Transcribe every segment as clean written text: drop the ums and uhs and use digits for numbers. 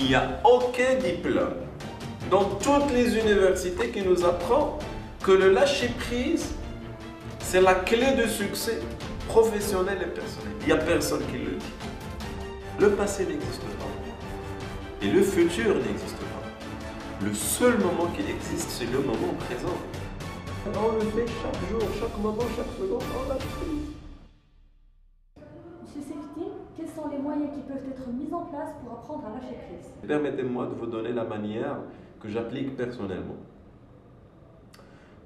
n'y a aucun diplôme dans toutes les universités qui nous apprend que le lâcher-prise, c'est la clé de succès professionnel et personnel. Il n'y a personne qui le dit. Le passé n'existe pas. Et le futur n'existe pas. Le seul moment qui existe, c'est le moment présent. On le fait chaque jour, chaque moment, chaque seconde, on lâche prise. Monsieur Sefti, quels sont les moyens qui peuvent être mis en place pour apprendre à lâcher prise? Permettez-moi de vous donner la manière que j'applique personnellement.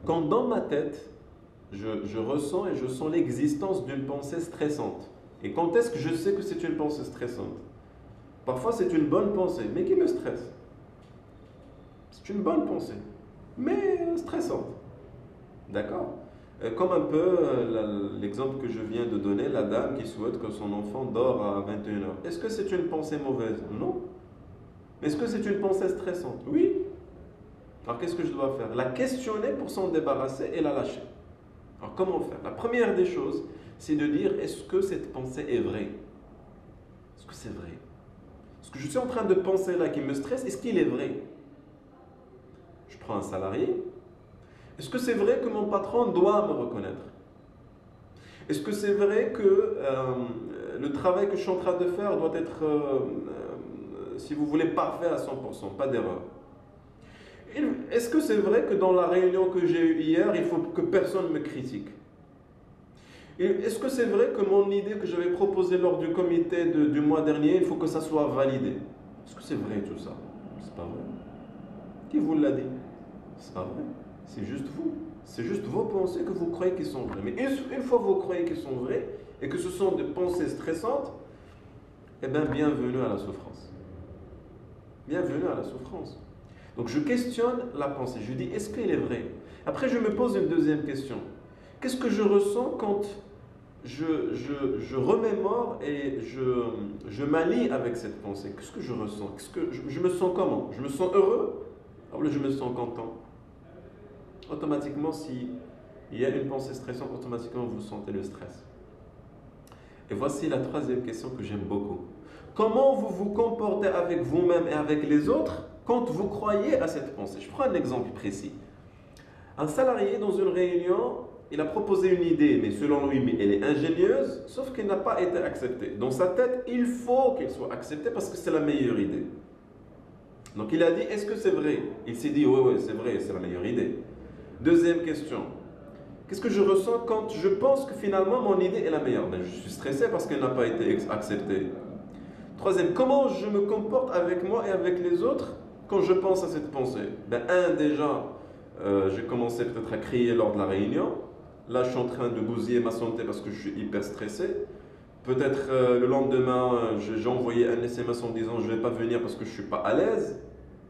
Quand dans ma tête, je ressens et je sens l'existence d'une pensée stressante. Et quand est-ce que je sais que c'est une pensée stressante? Parfois c'est une bonne pensée, mais qui me stresse. C'est une bonne pensée, mais stressante. D'accord? Comme un peu l'exemple que je viens de donner, la dame qui souhaite que son enfant dort à 21 heures. Est-ce que c'est une pensée mauvaise? Non. Est-ce que c'est une pensée stressante? Oui. Alors qu'est-ce que je dois faire? La questionner pour s'en débarrasser et la lâcher. Alors comment faire? La première des choses, c'est de dire, est-ce que cette pensée est vraie? Est-ce que c'est vrai? Ce que je suis en train de penser là qui me stresse, est-ce qu'il est vrai? Je prends un salarié. Est-ce que c'est vrai que mon patron doit me reconnaître? Est-ce que c'est vrai que le travail que je suis en train de faire doit être, si vous voulez, parfait à 100%, pas d'erreur? Est-ce que c'est vrai que dans la réunion que j'ai eue hier, il faut que personne me critique? Est-ce que c'est vrai que mon idée que j'avais proposée lors du comité du mois dernier, il faut que ça soit validé? Est-ce que c'est vrai tout ça? C'est pas vrai. Qui vous l'a dit? C'est pas vrai. C'est juste vous. C'est juste vos pensées que vous croyez qu'ils sont vraies. Mais une fois que vous croyez qu'ils sont vraies et que ce sont des pensées stressantes, eh bien, bienvenue à la souffrance. Bienvenue à la souffrance. Donc, je questionne la pensée. Je dis, est-ce qu'elle est vraie? Après, je me pose une deuxième question. Qu'est-ce que je ressens quand je remémore et je m'allie avec cette pensée? Qu'est-ce que je ressens? Je me sens comment? Je me sens heureux? Alors là, je me sens content. Automatiquement, s'il y a une pensée stressante, automatiquement, vous sentez le stress. Et voici la troisième question que j'aime beaucoup. Comment vous vous comportez avec vous-même et avec les autres quand vous croyez à cette pensée? Je prends un exemple précis. Un salarié dans une réunion, il a proposé une idée, mais selon lui, elle est ingénieuse, sauf qu'elle n'a pas été acceptée. Dans sa tête, il faut qu'elle soit acceptée parce que c'est la meilleure idée. Donc il a dit, est-ce que c'est vrai? Il s'est dit, oui, c'est vrai, c'est la meilleure idée. Deuxième question. Qu'est-ce que je ressens quand je pense que finalement mon idée est la meilleure? Ben, je suis stressé parce qu'elle n'a pas été acceptée. Troisième, comment je me comporte avec moi et avec les autres quand je pense à cette pensée? Ben, déjà, j'ai commencé peut-être à crier lors de la réunion. Là, je suis en train de bousiller ma santé parce que je suis hyper stressé. Peut-être le lendemain, j'ai envoyé un SMS en disant je ne vais pas venir parce que je ne suis pas à l'aise.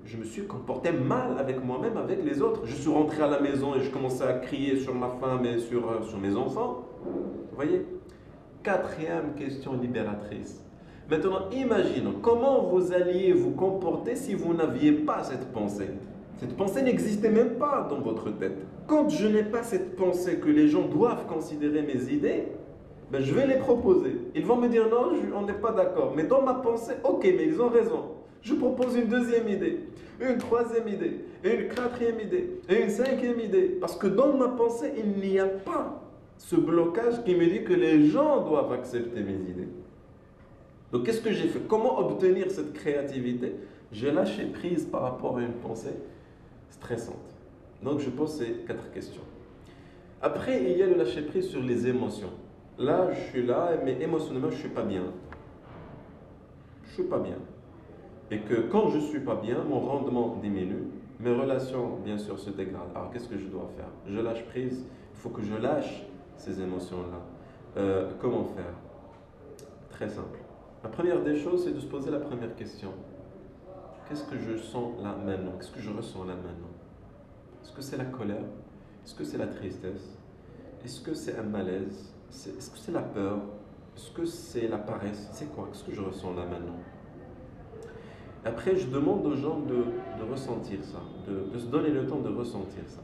Je me suis comporté mal avec moi-même, avec les autres. Je suis rentré à la maison et je commençais à crier sur ma femme et sur mes enfants. Vous voyez? Quatrième question libératrice. Maintenant, imaginons comment vous alliez vous comporter si vous n'aviez pas cette pensée. Cette pensée n'existait même pas dans votre tête. Quand je n'ai pas cette pensée que les gens doivent considérer mes idées, ben je vais les proposer. Ils vont me dire non, on n'est pas d'accord. Mais dans ma pensée, ok, mais ils ont raison. Je propose une deuxième idée, une troisième idée, une quatrième idée, et une cinquième idée. Parce que dans ma pensée, il n'y a pas ce blocage qui me dit que les gens doivent accepter mes idées. Donc qu'est-ce que j'ai fait? Comment obtenir cette créativité? J'ai lâché prise par rapport à une pensée stressante. Donc je pose ces 4 questions. Après, il y a le lâcher prise sur les émotions. Là, je suis là, mais émotionnellement, je ne suis pas bien. Je ne suis pas bien. Et que quand je ne suis pas bien, mon rendement diminue, mes relations, bien sûr, se dégradent. Alors, qu'est-ce que je dois faire? Je lâche prise, il faut que je lâche ces émotions-là. Comment faire? Très simple. La première des choses, c'est de se poser la première question. Qu'est-ce que je sens là maintenant? Qu'est-ce que je ressens là maintenant? Est-ce que c'est la colère? Est-ce que c'est la tristesse? Est-ce que c'est un malaise? Est-ce que c'est la peur? Est-ce que c'est la paresse? C'est quoi? Qu'est-ce que je ressens là maintenant? Après, je demande aux gens de ressentir ça, de se donner le temps de ressentir ça.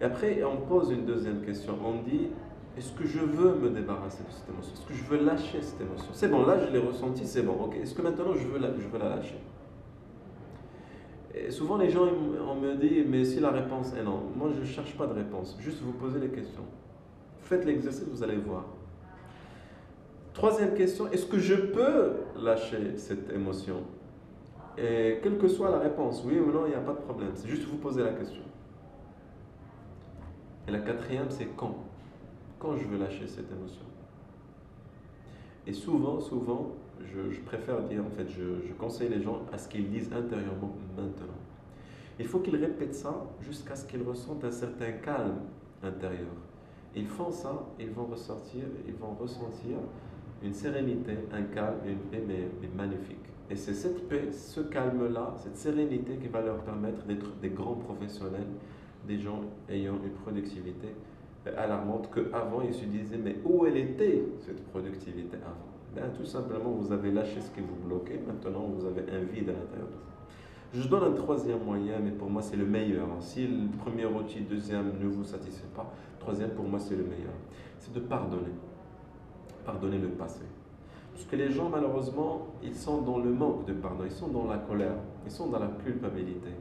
Et après, on pose une deuxième question. On dit, est-ce que je veux me débarrasser de cette émotion? Est-ce que je veux lâcher cette émotion? C'est bon, là, je l'ai ressenti, c'est bon. Ok. Est-ce que maintenant, je veux la lâcher? Et souvent les gens on me dit, mais si la réponse est non, moi je ne cherche pas de réponse, juste vous posez les questions. Faites l'exercice, vous allez voir. Troisième question, est-ce que je peux lâcher cette émotion? Et quelle que soit la réponse, oui ou non, il n'y a pas de problème, c'est juste vous poser la question. Et la quatrième, c'est quand? Quand je veux lâcher cette émotion? Et souvent, je préfère dire, en fait, je conseille les gens à ce qu'ils disent intérieurement maintenant. Il faut qu'ils répètent ça jusqu'à ce qu'ils ressentent un certain calme intérieur. Ils font ça, ils vont ressentir une sérénité, un calme, une paix mais magnifique. Et c'est cette paix, ce calme-là, cette sérénité qui va leur permettre d'être des grands professionnels, des gens ayant une productivité alarmante qu'avant ils se disaient mais où elle était cette productivité avant? Ben, tout simplement vous avez lâché ce qui vous bloquait, maintenant vous avez un vide à l'intérieur de vous. Je donne un troisième moyen, mais pour moi c'est le meilleur. Si le premier outil, deuxième ne vous satisfait pas, troisième pour moi c'est le meilleur. C'est de pardonner. Pardonner le passé. Parce que les gens malheureusement, ils sont dans le manque de pardon, ils sont dans la colère, ils sont dans la culpabilité.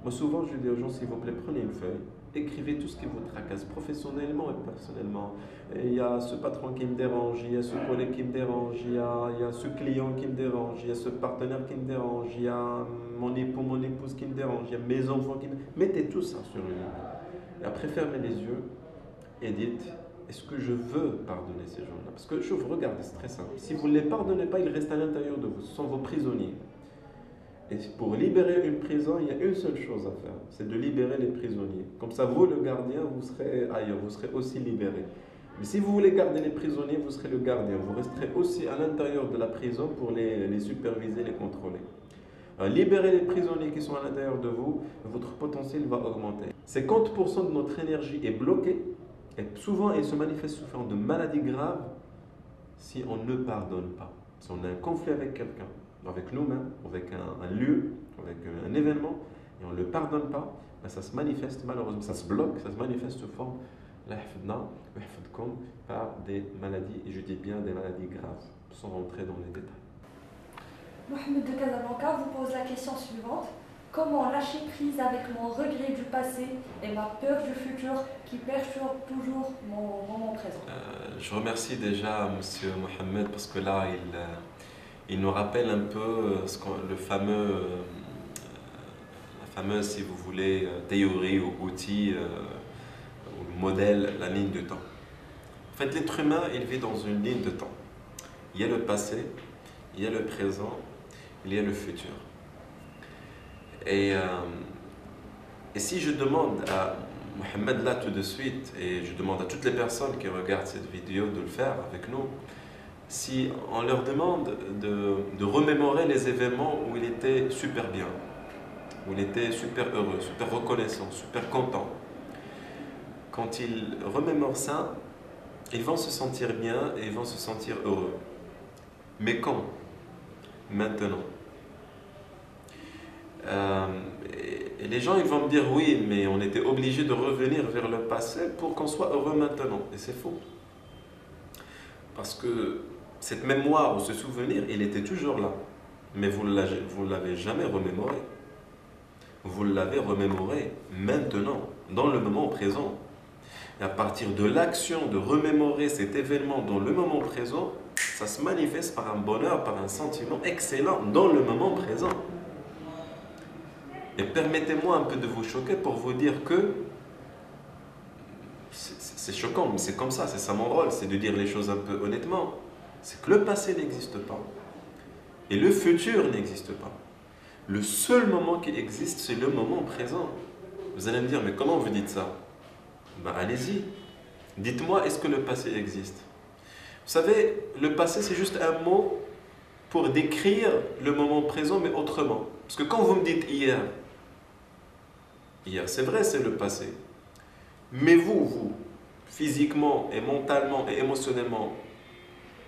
Moi souvent je dis aux gens, s'il vous plaît, prenez une feuille, écrivez tout ce qui vous tracasse professionnellement et personnellement. Et il y a ce patron qui me dérange, il y a ce collègue qui me dérange, il y a ce client qui me dérange, il y a ce partenaire qui me dérange, il y a mon époux, mon épouse qui me dérange, il y a mes enfants qui me... Mettez tout ça sur une ligne. Et après fermez les yeux et dites, est-ce que je veux pardonner ces gens-là? Parce que je vous regarde, c'est très simple. Si vous ne les pardonnez pas, ils restent à l'intérieur de vous, ce sont vos prisonniers. Et pour libérer une prison, il y a une seule chose à faire, c'est de libérer les prisonniers. Comme ça, vous, le gardien, vous serez ailleurs, vous serez aussi libéré. Mais si vous voulez garder les prisonniers, vous serez le gardien. Vous resterez aussi à l'intérieur de la prison pour les superviser, les contrôler. Alors, libérez les prisonniers qui sont à l'intérieur de vous, votre potentiel va augmenter. 50% de notre énergie est bloquée et souvent elle se manifeste sous forme de maladies graves si on ne pardonne pas. Si on a un conflit avec quelqu'un, avec nous-mêmes, avec un lieu, avec un événement, et on ne le pardonne pas, ben ça se manifeste malheureusement, ça se bloque, ça se manifeste sous forme par des maladies, et je dis bien des maladies graves, sans rentrer dans les détails. Mohamed de Casablanca vous pose la question suivante. Comment lâcher prise avec mon regret du passé et ma peur du futur qui perturbe toujours mon moment présent? Je remercie déjà M. Mohamed parce que là, il nous rappelle un peu la fameuse, si vous voulez, théorie ou outil ou modèle, la ligne de temps. En fait, l'être humain, il vit dans une ligne de temps. Il y a le passé, il y a le présent, il y a le futur. Et si je demande à Mohamed là tout de suite, et je demande à toutes les personnes qui regardent cette vidéo de le faire avec nous, si on leur demande de remémorer les événements où il était super bien, où il était super heureux, super reconnaissant, super content, quand ils remémorent ça, ils vont se sentir bien et ils vont se sentir heureux. Mais quand? Maintenant. Et les gens ils vont me dire oui, mais on était obligé de revenir vers le passé pour qu'on soit heureux maintenant. Et c'est faux. Parce que cette mémoire ou ce souvenir, il était toujours là. Mais vous ne l'avez jamais remémoré. Vous l'avez remémoré maintenant, dans le moment présent. Et à partir de l'action de remémorer cet événement dans le moment présent, ça se manifeste par un bonheur, par un sentiment excellent dans le moment présent. Et permettez-moi un peu de vous choquer pour vous dire que c'est choquant, mais c'est comme ça, c'est ça mon rôle, c'est de dire les choses un peu honnêtement. C'est que le passé n'existe pas et le futur n'existe pas. Le seul moment qui existe, c'est le moment présent. Vous allez me dire, mais comment vous dites ça? Ben, allez-y. Dites-moi, est-ce que le passé existe? Vous savez, le passé, c'est juste un mot pour décrire le moment présent, mais autrement. Parce que quand vous me dites hier, c'est vrai, c'est le passé. Mais vous, physiquement et mentalement et émotionnellement,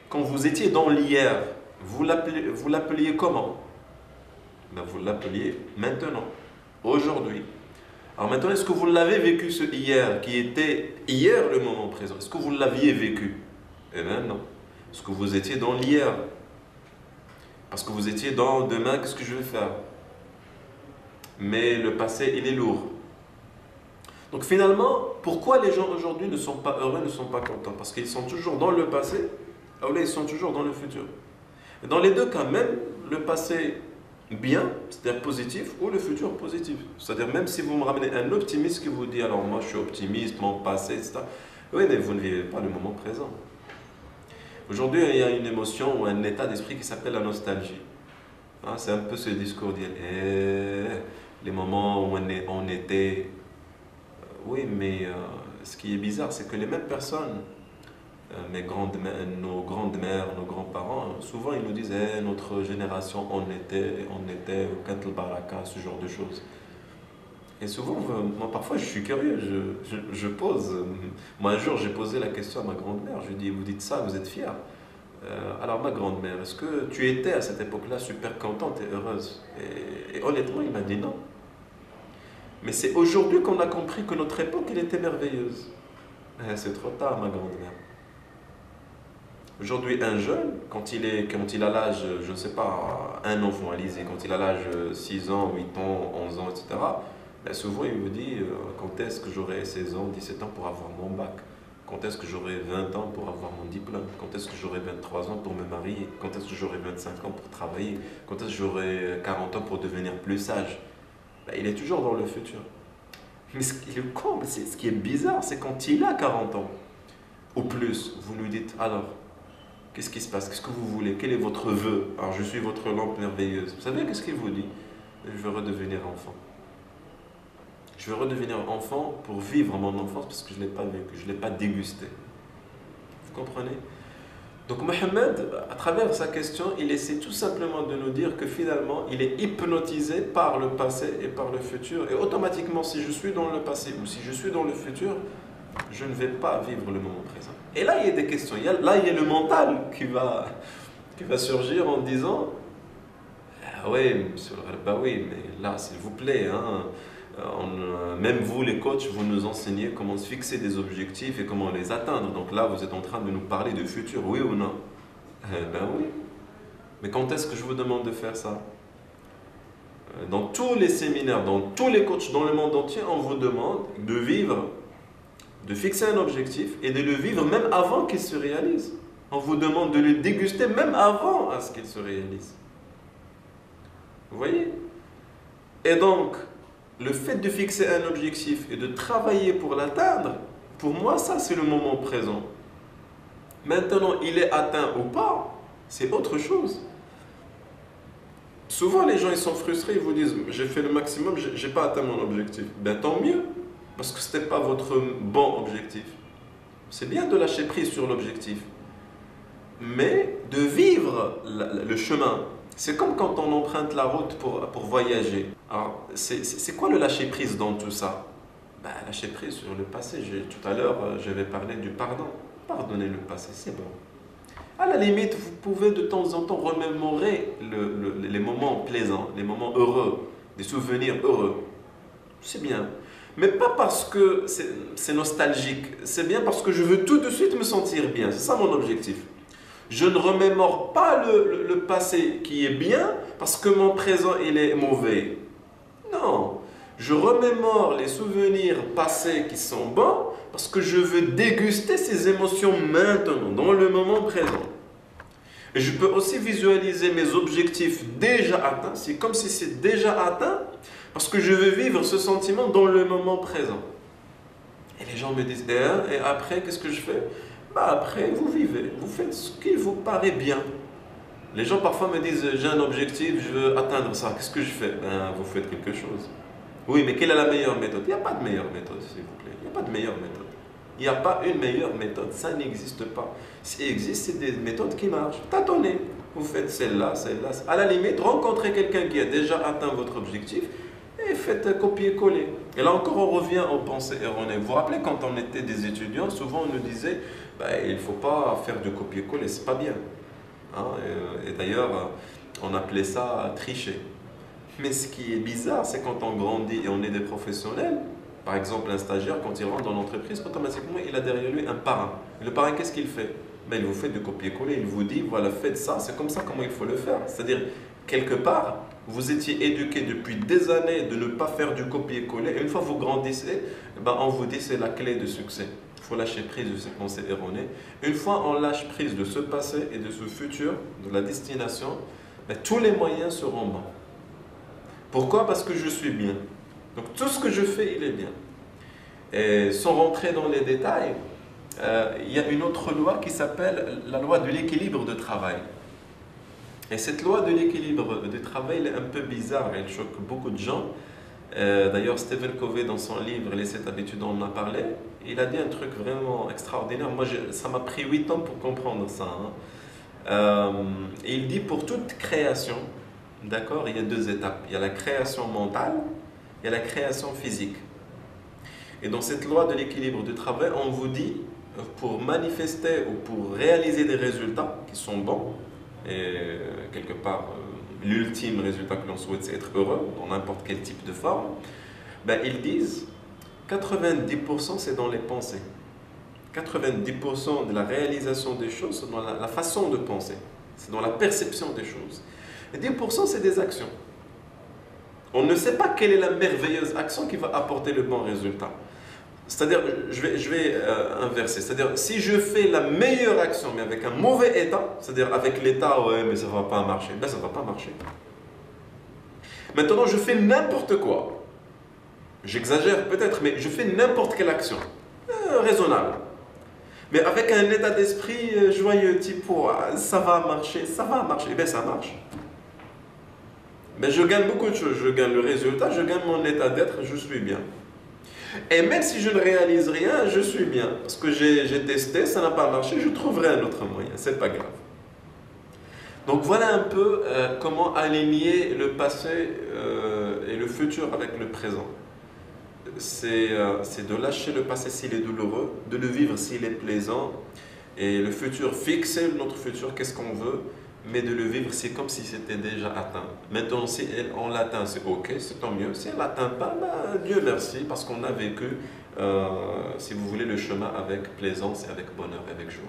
quand vous étiez dans l'hier, vous l'appeliez comment? Ben, vous l'appeliez maintenant, aujourd'hui. Alors maintenant, est-ce que vous l'avez vécu ce hier, qui était hier le moment présent? Est-ce que vous l'aviez vécu? Eh bien non. Est-ce que vous étiez dans l'hier? Parce que vous étiez dans demain, qu'est-ce que je vais faire? mais le passé, il est lourd. Donc finalement, pourquoi les gens aujourd'hui ne sont pas heureux, ne sont pas contents? Parce qu'ils sont toujours dans le passé, ou là ils sont toujours dans le futur. Et dans les deux cas, même le passé bien, c'est-à-dire positif, ou le futur positif. C'est-à-dire même si vous me ramenez un optimiste qui vous dit, alors moi je suis optimiste, mon passé, etc. Oui, mais vous ne vivez pas le moment présent. Aujourd'hui, il y a une émotion ou un état d'esprit qui s'appelle la nostalgie. Hein, c'est un peu ce discours dire les moments où on était. Oui, mais ce qui est bizarre, c'est que les mêmes personnes, nos grandes-mères, nos grands-parents, souvent ils nous disent notre génération, on était au Kant al-Baraka, ce genre de choses. Et souvent, moi parfois je suis curieux, je pose. Moi un jour j'ai posé la question à ma grand-mère, je lui ai dit, vous dites ça, vous êtes fière? Alors ma grand-mère, est-ce que tu étais à cette époque-là super contente et heureuse? Et honnêtement, il m'a dit non. Mais c'est aujourd'hui qu'on a compris que notre époque, elle était merveilleuse. C'est trop tard, ma grand-mère. Aujourd'hui, un jeune, quand il a l'âge, je ne sais pas, un enfant, allez-y, quand il a l'âge 6 ans, 8 ans, 11 ans, etc., ben souvent il me dit quand est-ce que j'aurai 16 ans, 17 ans pour avoir mon bac? Quand est-ce que j'aurai 20 ans pour avoir mon diplôme? Quand est-ce que j'aurai 23 ans pour me marier? Quand est-ce que j'aurai 25 ans pour travailler? Quand est-ce que j'aurai 40 ans pour devenir plus sage? Ben, il est toujours dans le futur. Mais ce qui est bizarre, c'est quand il a 40 ans, ou plus, vous lui dites, alors, qu'est-ce qui se passe? Qu'est-ce que vous voulez? Quel est votre vœu? Alors, je suis votre lampe merveilleuse. Vous savez qu'est-ce qu'il vous dit? Je veux redevenir enfant. Je veux redevenir enfant pour vivre mon enfance parce que je ne l'ai pas vécu, je ne l'ai pas dégusté. Vous comprenez? Donc Mohammed, à travers sa question, il essaie tout simplement de nous dire que finalement, il est hypnotisé par le passé et par le futur. Et automatiquement, si je suis dans le passé ou si je suis dans le futur, je ne vais pas vivre le moment présent. Et là, il y a des questions. Il y a le mental qui va surgir en disant ah oui, monsieur le bah oui, mais là, s'il vous plaît, hein, même vous, les coachs, vous nous enseignez comment se fixer des objectifs et comment les atteindre. Donc là, vous êtes en train de nous parler de futur, oui ou non? Ben oui. Mais quand est-ce que je vous demande de faire ça? Dans tous les séminaires, dans tous les coachs dans le monde entier, on vous demande de vivre, de fixer un objectif et de le vivre même avant qu'il se réalise. On vous demande de le déguster même avant à ce qu'il se réalise. Vous voyez? Et donc, le fait de fixer un objectif et de travailler pour l'atteindre, pour moi, ça, c'est le moment présent. Maintenant, il est atteint ou pas, c'est autre chose. Souvent, les gens, ils sont frustrés, ils vous disent, j'ai fait le maximum, j'ai pas atteint mon objectif. Ben, tant mieux, parce que ce n'était pas votre bon objectif. C'est bien de lâcher prise sur l'objectif, mais de vivre le chemin. C'est comme quand on emprunte la route pour voyager. Alors, c'est quoi le lâcher prise dans tout ça? Ben, lâcher prise sur le passé. Tout à l'heure, j'avais parlé du pardon. Pardonnez le passé, c'est bon. À la limite, vous pouvez de temps en temps remémorer les moments plaisants, les moments heureux, des souvenirs heureux. C'est bien. Mais pas parce que c'est nostalgique. C'est bien parce que je veux tout de suite me sentir bien. C'est ça mon objectif. Je ne remémore pas le passé qui est bien parce que mon présent il est mauvais. Non, je remémore les souvenirs passés qui sont bons parce que je veux déguster ces émotions maintenant, dans le moment présent. Et je peux aussi visualiser mes objectifs déjà atteints. C'est comme si c'est déjà atteint parce que je veux vivre ce sentiment dans le moment présent. Et les gens me disent, et après, qu'est-ce que je fais? Bah après, vous vivez, vous faites ce qui vous paraît bien. Les gens parfois me disent, j'ai un objectif, je veux atteindre ça, qu'est-ce que je fais? Ben, vous faites quelque chose. Oui, mais quelle est la meilleure méthode? Il n'y a pas de meilleure méthode, s'il vous plaît. Il n'y a pas de meilleure méthode. Il n'y a pas une meilleure méthode, ça n'existe pas. S'il existe, c'est des méthodes qui marchent. Tâtonnez, vous faites celle-là, celle-là. À la limite, rencontrez quelqu'un qui a déjà atteint votre objectif et faites copier-coller. Et là encore, on revient aux pensées erronées. Vous vous rappelez, quand on était des étudiants, souvent on nous disait il ne faut pas faire de copier-coller, c'est pas bien. Hein? Et d'ailleurs, on appelait ça tricher. Mais ce qui est bizarre, c'est quand on grandit et on est des professionnels, par exemple un stagiaire, quand il rentre dans l'entreprise, automatiquement il a derrière lui un parrain. Et le parrain, qu'est-ce qu'il fait? Il vous fait de copier-coller, il vous dit, voilà, faites ça, c'est comme ça comment il faut le faire. C'est-à-dire, quelque part, vous étiez éduqué depuis des années de ne pas faire du copier-coller. Et une fois que vous grandissez, on vous dit c'est la clé de succès. Il faut lâcher prise de ces pensées erronées. Une fois on lâche prise de ce passé et de ce futur, de la destination, tous les moyens seront bons. Pourquoi? Parce que je suis bien. Donc tout ce que je fais, il est bien. Et sans rentrer dans les détails, il y a une autre loi qui s'appelle la loi de l'équilibre de travail. Et cette loi de l'équilibre de travail elle est un peu bizarre, elle choque beaucoup de gens. D'ailleurs, Stephen Covey, dans son livre Les 7 habitudes, on en a parlé. Il a dit un truc vraiment extraordinaire. Moi, ça m'a pris 8 ans pour comprendre ça. Et il dit pour toute création, d'accord, il y a 2 étapes. Il y a la création mentale, il y a la création physique. Et dans cette loi de l'équilibre du travail, on vous dit, pour manifester ou pour réaliser des résultats qui sont bons, et quelque part, l'ultime résultat que l'on souhaite, c'est être heureux dans n'importe quel type de forme, ils disent 90% c'est dans les pensées. 90% de la réalisation des choses, c'est dans la façon de penser. C'est dans la perception des choses. Et 10% c'est des actions. On ne sait pas quelle est la merveilleuse action qui va apporter le bon résultat. C'est-à-dire, je vais inverser. C'est-à-dire, si je fais la meilleure action, mais avec un mauvais état, c'est-à-dire avec l'état, ouais, mais ça ne va pas marcher, ça ne va pas marcher. Maintenant, je fais n'importe quoi. J'exagère peut-être, mais je fais n'importe quelle action. Raisonnable. Mais avec un état d'esprit joyeux, type, ça va marcher, ça marche. Mais je gagne beaucoup de choses. Je gagne le résultat, je gagne mon état d'être, je suis bien. Et même si je ne réalise rien, je suis bien. Parce que j'ai testé, ça n'a pas marché, je trouverai un autre moyen, c'est pas grave. Donc voilà un peu comment aligner le passé et le futur avec le présent. C'est de lâcher le passé s'il est douloureux, de le vivre s'il est plaisant, et le futur, fixer notre futur, qu'est-ce qu'on veut, mais de le vivre, c'est comme si c'était déjà atteint. Maintenant, si on l'atteint, c'est ok, c'est tant mieux. Si on ne l'atteint pas, Dieu merci, parce qu'on a vécu, si vous voulez, le chemin avec plaisance et avec bonheur et avec joie.